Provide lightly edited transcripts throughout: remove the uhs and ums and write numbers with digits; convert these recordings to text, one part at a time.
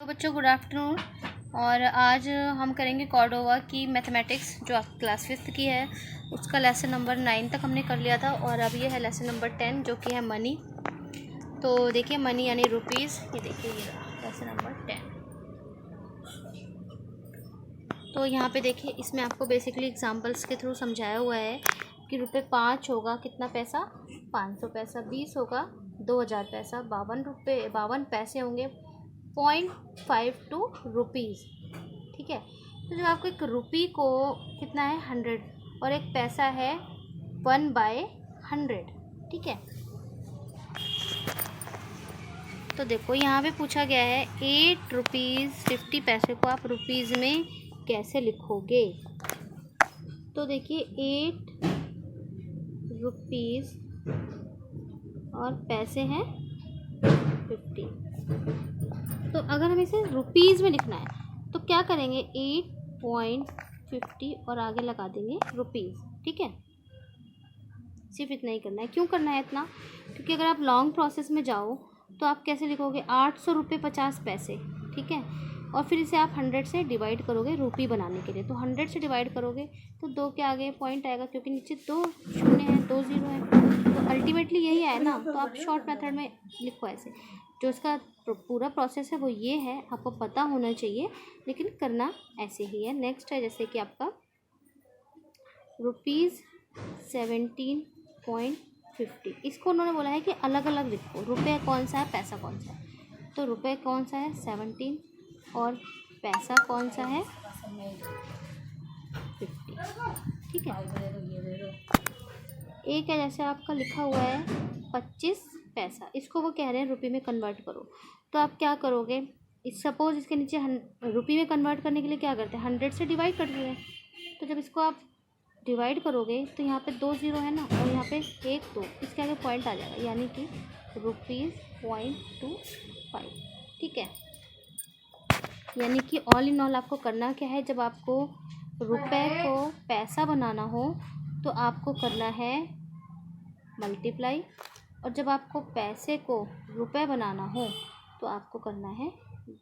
बच्चों good afternoon. और आज हम करेंगे कॉर्डोवा की मैथमेटिक्स जो आप क्लास 5th की है, उसका लेसन नंबर 9 तक हमने कर लिया था और अब ये है लेसन नंबर 10 जो कि है मनी। तो देखिए मनी यानी रुपीज़, ये देखिए ये लेसन नंबर 10। तो यहाँ पे देखिए इसमें आपको बेसिकली एग्जांपल्स के थ्रू समझाया हुआ है कि रुपये 5 होगा कितना पैसा, 500 पैसा, 20 होगा 2000 पैसा, 52 पैसे होंगे 0.52 रुपीज़। ठीक है, तो जब आपको एक रुपी को कितना है 100 और एक पैसा है 1/100। ठीक है, तो देखो यहाँ पे पूछा गया है 8 रुपीज़ 50 पैसे को आप रुपीज़ में कैसे लिखोगे। तो देखिए 8 रुपीज़ और पैसे हैं 50। तो अगर हमें इसे रुपीज़ में लिखना है तो क्या करेंगे, 8.50 और आगे लगा देंगे रुपीज़। ठीक है, सिर्फ इतना ही करना है। क्यों करना है इतना, क्योंकि अगर आप लॉन्ग प्रोसेस में जाओ तो आप कैसे लिखोगे 800 रुपये 50 पैसे। ठीक है, और फिर इसे आप 100 से डिवाइड करोगे रुपी बनाने के लिए। तो 100 से डिवाइड करोगे तो 2 के आगे पॉइंट आएगा, क्योंकि नीचे 2 शून्य है 2 ज़ीरो है, तो अल्टीमेटली यही आए ना। तो आप शॉर्ट मेथड में लिखो ऐसे। जो इसका पूरा प्रोसेस है वो ये है, आपको पता होना चाहिए, लेकिन करना ऐसे ही है। नेक्स्ट है जैसे कि आपका ₹17.50। इसको उन्होंने बोला है कि अलग अलग लिखो, रुपये कौन सा है पैसा कौन सा है। तो रुपये कौन सा है 17 और पैसा कौन सा है 50। ठीक है, एक है जैसे आपका लिखा हुआ है 25 पैसा, इसको वो कह रहे हैं रुपये में कन्वर्ट करो। तो आप क्या करोगे, सपोज इसके नीचे रुपये में कन्वर्ट करने के लिए क्या करते हैं 100 से डिवाइड कर देते हैं। तो जब इसको आप डिवाइड करोगे तो यहाँ पे 2 ज़ीरो है ना, और यहाँ पे 1 2, इसके आगे पॉइंट आ जाएगा, यानी कि ₹0.25। ठीक है, यानी कि ऑल इन ऑल आपको करना क्या है, जब आपको रुपए को पैसा बनाना हो तो आपको करना है मल्टीप्लाई, और जब आपको पैसे को रुपए बनाना हो तो आपको करना है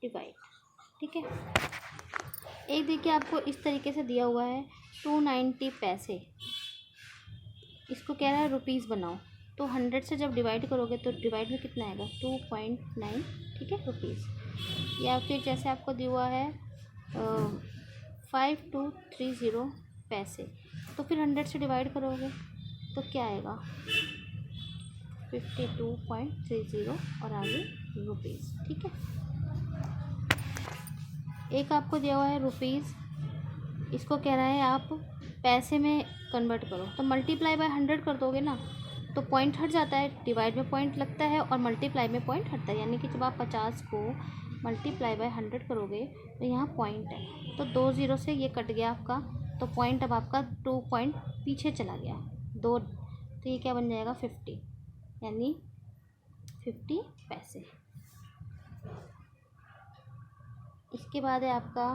डिवाइड। ठीक है, एक देखिए आपको इस तरीके से दिया हुआ है 290 पैसे, इसको कह रहा है रुपीज़ बनाओ। तो 100 से जब डिवाइड करोगे तो डिवाइड में कितना आएगा 2.9। ठीक है, रुपीज़। या फिर जैसे आपको दिया हुआ है 5230 पैसे, तो फिर 100 से डिवाइड करोगे तो क्या आएगा 52.30 और आगे रुपीज़। ठीक है, एक आपको दिया हुआ है रुपीज़, इसको कह रहा है आप पैसे में कन्वर्ट करो। तो मल्टीप्लाई बाय 100 कर दोगे ना तो पॉइंट हट जाता है, डिवाइड में पॉइंट लगता है और मल्टीप्लाई में पॉइंट हटता है। यानी कि जब आप 50 को मल्टीप्लाई बाय 100 करोगे तो यहाँ पॉइंट है, तो 2 ज़ीरो से ये कट गया आपका, तो पॉइंट अब आपका 2 पॉइंट पीछे चला गया 2, तो ये क्या बन जाएगा 50, यानी 50 पैसे। इसके बाद है आपका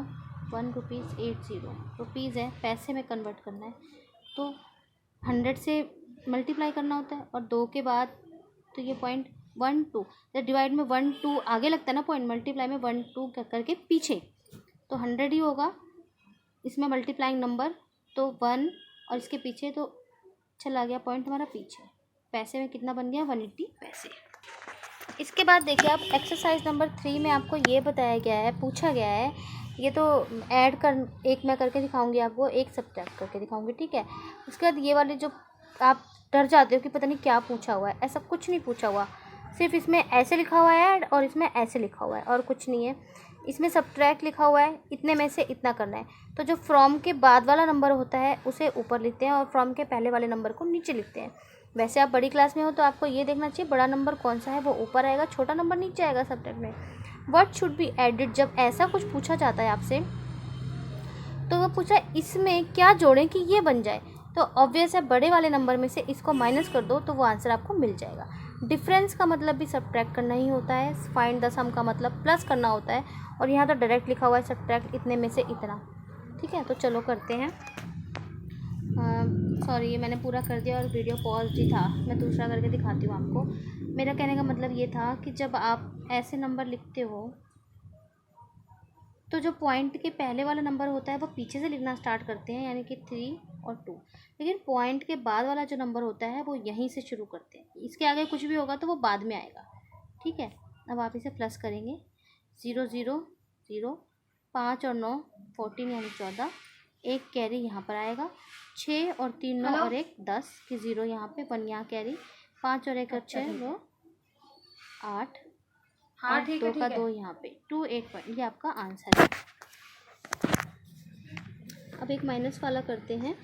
1 रुपीज़ 80 रुपीज़ है, पैसे में कन्वर्ट करना है तो 100 से मल्टीप्लाई करना होता है, और 2 के बाद तो ये पॉइंट 1 2, जब डिवाइड में 1 2 आगे लगता है ना पॉइंट, मल्टीप्लाई में 1 2 करके पीछे, तो 100 ही होगा इसमें मल्टीप्लाइंग नंबर, तो 1 और इसके पीछे तो चला गया पॉइंट हमारा पीछे। पैसे में कितना बन गया 180 पैसे। इसके बाद देखिए आप एक्सरसाइज नंबर 3 में आपको ये बताया गया है, पूछा गया है, ये तो ऐड कर एक मैं करके दिखाऊंगी आपको, एक सब्ट्रैक्ट करके दिखाऊंगी। ठीक है, उसके बाद ये वाले जो आप डर जाते हो कि पता नहीं क्या पूछा हुआ है, ऐसा कुछ नहीं पूछा हुआ, सिर्फ इसमें ऐसे लिखा हुआ है ऐड और इसमें ऐसे लिखा हुआ है और कुछ नहीं है। इसमें सब्ट्रैक्ट लिखा हुआ है, इतने में से इतना करना है। तो जो फ्रॉम के बाद वाला नंबर होता है उसे ऊपर लिखते हैं और फ्रॉम के पहले वाले नंबर को नीचे लिखते हैं। वैसे आप बड़ी क्लास में हो तो आपको ये देखना चाहिए बड़ा नंबर कौन सा है वो ऊपर आएगा, छोटा नंबर नीचे आएगा सब्ट्रैक्ट में। व्हाट शुड बी एडिड, जब ऐसा कुछ पूछा जाता है आपसे तो वो पूछा इसमें क्या जोड़ें कि ये बन जाए, तो ऑब्वियस है बड़े वाले नंबर में से इसको माइनस कर दो तो वो आंसर आपको मिल जाएगा। डिफरेंस का मतलब भी सब्ट्रैक्ट करना ही होता है, फाइंड द सम का मतलब प्लस करना होता है, और यहाँ तो डायरेक्ट लिखा हुआ है सब्ट्रैक्ट इतने में से इतना। ठीक है, तो चलो करते हैं। सॉरी ये मैंने पूरा कर दिया और वीडियो पॉज ही था, मैं दूसरा करके दिखाती हूँ आपको। मेरा कहने का मतलब ये था कि जब आप ऐसे नंबर लिखते हो तो जो पॉइंट के पहले वाला नंबर होता है वो पीछे से लिखना स्टार्ट करते हैं, यानी कि 3 और 2। लेकिन पॉइंट के बाद वाला जो नंबर होता है वो यहीं से शुरू करते हैं, इसके आगे कुछ भी होगा तो वो बाद में आएगा, ठीक है। अब आप इसे प्लस करेंगे, 0 0 0, 5 और 9 14 यानी 14, एक कैरी यहाँ पर आएगा, 6 और 3 9 और 1 10 कि 0 यहाँ पे, 1 यहाँ कैरी, 5 और 1 6 9 8, हाँ 2 का 2 यहाँ पे, 2 8 पॉइंट, ये आपका आंसर है। अब एक माइनस वाला करते हैं।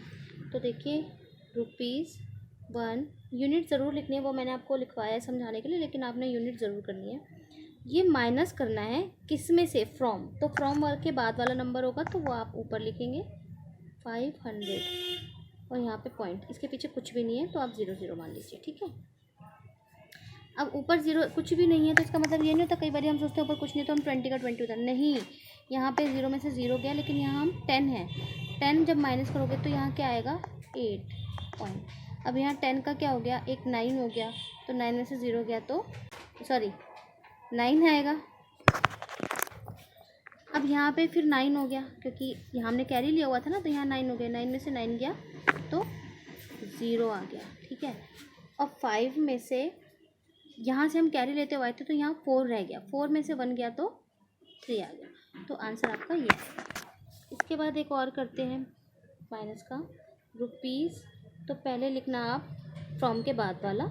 तो देखिए ₹1 यूनिट ज़रूर लिखनी है, वो मैंने आपको लिखवाया है समझाने के लिए, लेकिन आपने यूनिट ज़रूर करनी है। ये माइनस करना है किस में से, फ्रॉम, तो फ्रॉम वर्ग के बाद वाला नंबर होगा तो वो आप ऊपर लिखेंगे 500 और यहाँ पे पॉइंट, इसके पीछे कुछ भी नहीं है तो आप 0 0 मान लीजिए, ठीक है। अब ऊपर 0 कुछ भी नहीं है तो इसका मतलब ये नहीं होता, कई बार हम सोचते हैं ऊपर कुछ नहीं तो हम 20 का 20 उधर नहीं, यहाँ पे 0 में से 0 गया, लेकिन यहाँ हम 10 है, 10 जब माइनस करोगे तो यहाँ क्या आएगा 8 पॉइंट। अब यहाँ 10 का क्या हो गया, एक 9 हो गया, तो 9 में से 0 गया तो सॉरी 9 आएगा। अब यहाँ पे फिर 9 हो गया, क्योंकि यहाँ हमने कैरी लिया हुआ था ना, तो यहाँ 9 हो गया, 9 में से 9 गया तो 0 आ गया, ठीक है। और 5 में से यहाँ से हम कैरी लेते हुए आए थे तो यहाँ 4 रह गया, 4 में से 1 गया तो 3 आ गया, तो आंसर आपका ये आएगा। इसके बाद एक और करते हैं माइनस का, रुपीज़, तो पहले लिखना आप फ्रॉम के बाद वाला,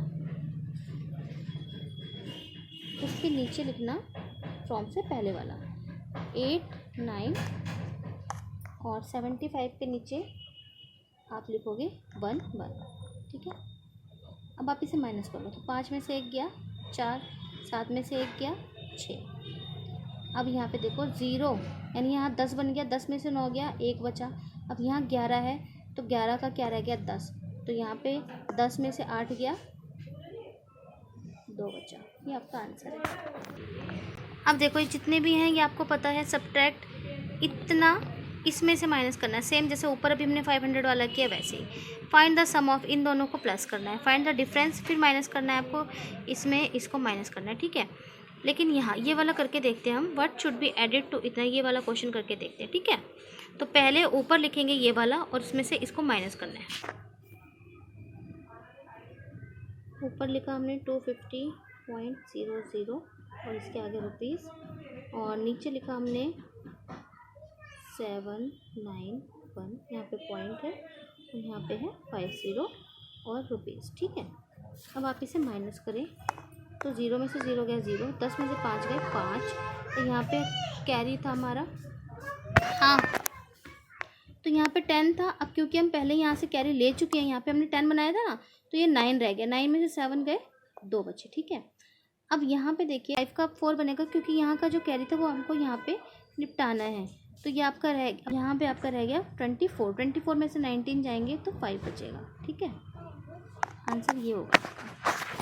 उसके नीचे लिखना फ्रॉम से पहले वाला, 8 9 और 75 के नीचे आप लिखोगे 1 1, ठीक है। अब आप इसे माइनस कर लो, तो 5 में से 1 गया 4, 7 में से 1 गया 6। अब यहाँ पे देखो 0, यानी यहाँ 10 बन गया, 10 में से 9 गया, 1 बचा। अब यहाँ 11 है तो 11 का क्या रह गया 10, तो यहाँ पे 10 में से 8 गया, 2 बचा, ये आपका आंसर है। अब देखो ये जितने भी हैं ये आपको पता है, सब्ट्रैक्ट इतना इसमें से माइनस करना है, सेम जैसे ऊपर अभी हमने 500 वाला किया वैसे ही। फाइंड द सम ऑफ, इन दोनों को प्लस करना है, फाइंड द डिफरेंस, फिर माइनस करना है आपको, इसमें इसको माइनस करना है, ठीक है। लेकिन यहाँ ये वाला करके देखते हैं हम, what should be added to इतना, ये वाला क्वेश्चन करके देखते हैं, ठीक है। तो पहले ऊपर लिखेंगे ये वाला और उसमें से इसको माइनस करना है। ऊपर लिखा हमने 250.00 और इसके आगे रुपीज़, और नीचे लिखा हमने 791, यहाँ पे पॉइंट है और यहाँ पे है 50 और रुपीज़, ठीक है। अब आप इसे माइनस करें तो 0 में से 0 गया 0, 10 में से 5 गए 5, तो यहाँ पे कैरी था हमारा, हाँ तो यहाँ पे 10 था। अब क्योंकि हम पहले यहाँ से कैरी ले चुके हैं, यहाँ पे हमने 10 बनाया था ना, तो ये 9 रह गया, 9 में से 7 गए 2 बचे, ठीक है। अब यहाँ पे देखिए 5 का 4 बनेगा, क्योंकि यहाँ का जो कैरी था वो हमको यहाँ पे निपटाना है, तो ये आपका रह, यहाँ पे आपका रह गया 24, 24 में से 19 जाएंगे तो 5 बचेगा, ठीक है। आंसर ये होगा।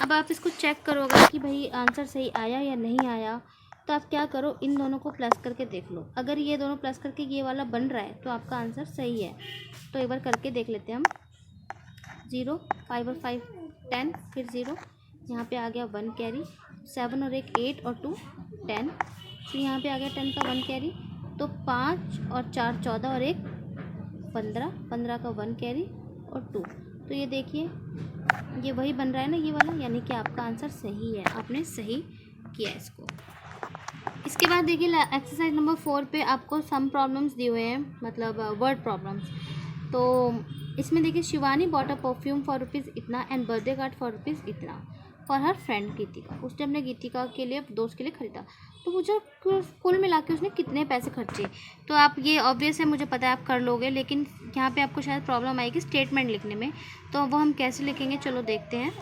अब आप इसको चेक करोगे कि भाई आंसर सही आया या नहीं आया, तो आप क्या करो, इन दोनों को प्लस करके देख लो, अगर ये दोनों प्लस करके ये वाला बन रहा है तो आपका आंसर सही है। तो एक बार करके देख लेते हैं हम, 0 5 और 5 10, फिर 0, यहाँ पे आ गया 1 कैरी, 7 और 1 8 और 2 10, फिर यहाँ पे आ गया 10 का 1 कैरी, तो 5 और 4 14 और 1 15, 15 का 1 कैरी और 2, तो ये देखिए ये वही बन रहा है ना ये वाला, यानी कि आपका आंसर सही है, आपने सही किया इसको। इसके बाद देखिए एक्सरसाइज नंबर 4 पे आपको सम प्रॉब्लम्स दिए हुए हैं, मतलब वर्ड प्रॉब्लम्स। तो इसमें देखिए Shivani bought a perfume for rupees इतना and birthday card for rupees इतना फॉर हर फ्रेंड गीतिका, उसने अपने गीतिका के लिए दोस्त के लिए ख़रीदा, तो मुझे कुल मिला के उसने कितने पैसे खर्चे। तो आप ये ऑब्वियस है, मुझे पता है आप कर लोगे, लेकिन यहाँ पे आपको शायद प्रॉब्लम आएगी स्टेटमेंट लिखने में, तो वो हम कैसे लिखेंगे चलो देखते हैं।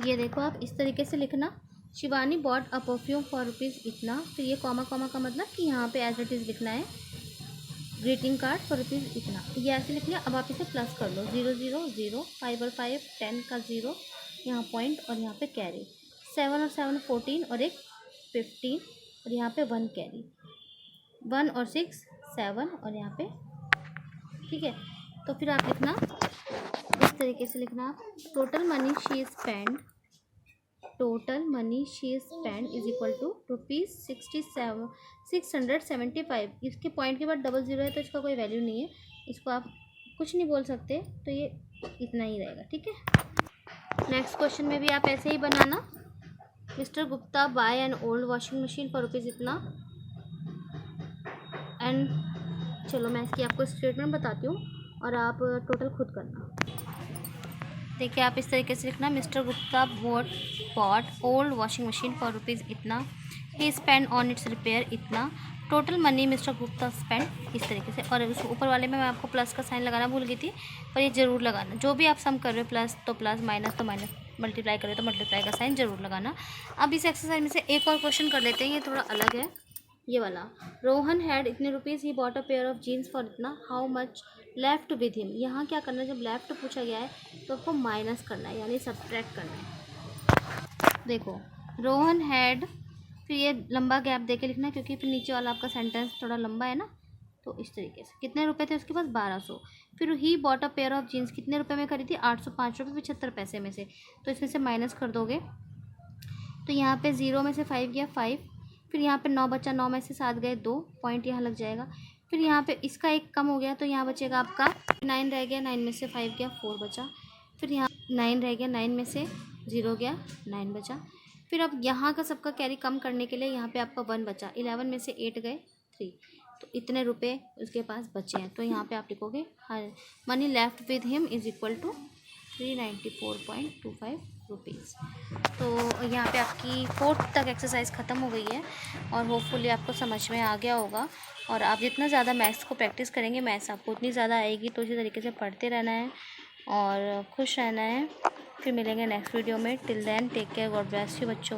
ये देखो आप इस तरीके से लिखना, Shivani bought a perfume for rupees इतना, फिर ये कॉमा कॉमा का मतलब कि यहाँ पे एज इट इज़ लिखना है ग्रीटिंग कार्ड फॉर रुपीज़ इतना, ये ऐसे लिख लिया। अब आप इसे प्लस कर लो, 0 0 0, 5 और 5 10 का 0, यहाँ पॉइंट और यहाँ पे कैरी, 7 और 7 14 और एक 15 और यहाँ पे 1 कैरी, 1 और 6 7 और यहाँ पे, ठीक है। तो फिर आप लिखना इस तरीके से लिखना, total money she spend total money she spend is equal to ₹675। इसके पॉइंट के बाद डबल ज़ीरो है तो इसका कोई वैल्यू नहीं है, इसको आप कुछ नहीं बोल सकते, तो ये इतना ही रहेगा। ठीक है, नेक्स्ट क्वेश्चन में भी आप ऐसे ही बनाना। Mister Gupta buy an old washing machine for rupees इतना एंड, चलो मैं इसकी आपको स्टेटमेंट बताती हूँ और आप टोटल खुद करना। देखिए आप इस तरीके से लिखना, mister Gupta bought old washing machine for rupees इतना, he spend on its repair इतना, total money mister Gupta spend, इस तरीके से। और उस ऊपर वाले में मैं आपको प्लस का साइन लगाना भूल गई थी, पर ये ज़रूर लगाना। जो भी आप सम कर रहे हो, प्लस तो प्लस, माइनस तो माइनस, मल्टीप्लाई कर रहे हो तो मल्टीप्लाई का साइन ज़रूर लगाना। अब इस एक्सरसाइज में से एक और क्वेश्चन कर लेते हैं, ये थोड़ा अलग है, ये वाला। रोहन हैड इतने rupees, he bought a pair of jeans for इतना, how much left with him. यहाँ क्या करना है, जब लेफ्ट पूछा गया है तो आपको माइनस करना है, यानी सब्ट्रैक्ट करना है। देखो रोहन हैड, फिर ये लंबा गैप दे के लिखना है क्योंकि फिर नीचे वाला आपका सेंटेंस थोड़ा लंबा है ना, तो इस तरीके से। कितने रुपए थे उसके पास, 1200। फिर he bought a pair of jeans, कितने रुपए में खरीदी, 805 रुपये 75 पैसे में से, तो इसमें से माइनस कर दोगे तो यहाँ पे 0 में से 5 गया 5, फिर यहाँ पे 9 बचा, 9 में से 7 गए 2 पॉइंट यहाँ लग जाएगा। फिर यहाँ पे इसका एक कम हो गया तो यहाँ बचेगा आपका 9 रह गया, 9 में से 5 गया 4 बचा, फिर यहाँ 9 रह गया, 9 में से 0 गया 9 बचा। फिर अब यहाँ का सबका कैरी कम करने के लिए यहाँ पे आपका 1 बचा, 11 में से 8 गए 3, तो इतने रुपए उसके पास बचे हैं। तो यहाँ पे आप लिखोगे money left with him is equal to 394.25 rupees. तो यहाँ पे आपकी 4th तक एक्सरसाइज ख़त्म हो गई है और होपफुली आपको समझ में आ गया होगा। और आप जितना ज़्यादा मैथ्स को प्रैक्टिस करेंगे, मैथ्स आपको उतनी ज़्यादा आएगी। तो इसी तरीके से पढ़ते रहना है और खुश रहना है। फिर मिलेंगे नेक्स्ट वीडियो में। Till then take care, God bless you बच्चों।